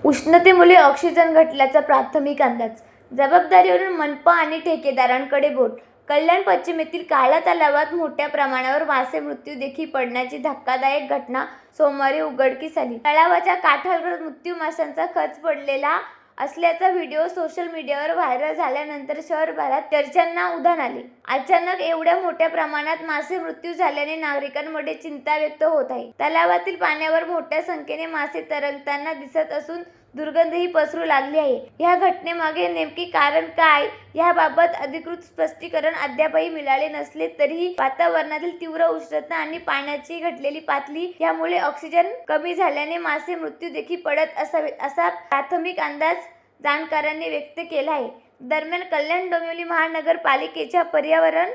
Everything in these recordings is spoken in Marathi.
उष्णतेमुळे ऑक्सिजन घटल्याचा प्राथमिक अंदाज. जबाबदारीवरून मनपा आणि ठेकेदारांकडे बोट. कल्याण पश्चिमेतील काळा तलावात मोठ्या प्रमाणावर मासे मृत्यूदेखी पडण्याची धक्कादायक घटना सोमवारी उघडकीस आली. तलावाच्या काठावर मृत्यू माशांचा खच पडलेला असल्याचा व्हिडिओ सोशल मीडियावर व्हायरल झाल्यानंतर शहरभरात चर्चांना उधाण आले. अचानक एवढ्या मोठ्या प्रमाणात मासे मृत्यू झाल्याने नागरिकांमध्ये चिंता व्यक्त होत आहे. तलावातील पाण्यावर मोठ्या संख्येने मासे तरंगताना दिसत असून दुर्गंधही पसरू लागली आहे. या घटनेमागे नेमके कारण काय याबाबत अधिकृत स्पष्टीकरण अद्यापही मिळाले नसले तरीही वातावरणातील तीव्र उष्णता आणि पाण्याची घटलेली पातळी यामुळे ऑक्सिजन कमी झाल्याने मासे मृत्यू देखील पडत असावेत असा प्राथमिक अंदाज जाणकारांनी व्यक्त केला आहे. दरम्यान कल्याण डोंबिवली महानगरपालिकेच्या पर्यावरण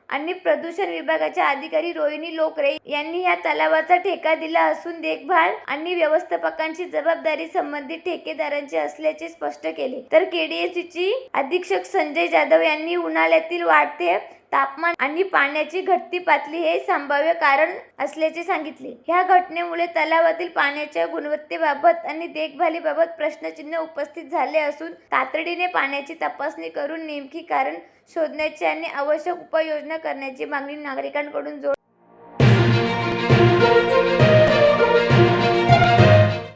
आणि प्रदूषण विभागाच्या अधिकारी रोहिणी लोकरे यांनी या तलावाचा ठेका दिला असून देखभाल आणि व्यवस्थापनाची जबाबदारी संबंधित ठेकेदारांची असल्याचे स्पष्ट केले. तर केडीएसीचे अधीक्षक संजय जाधव यांनी उन्हाळ्यातील वाढते तापमान आणि पाण्याची घटती पातळी हे संभाव्य कारण असल्याचे सांगितले. ह्या घटनेमुळे तलावातील पाण्याच्या गुणवत्तेबाबत आणि देखभालीबाबत प्रश्नचिन्ह उपस्थित झाले असून तातडीने पाण्याची तपासणी करून नेमकी कारण शोधण्याची आणि आवश्यक उपाययोजना करण्याची मागणी नागरिकांकडून जोर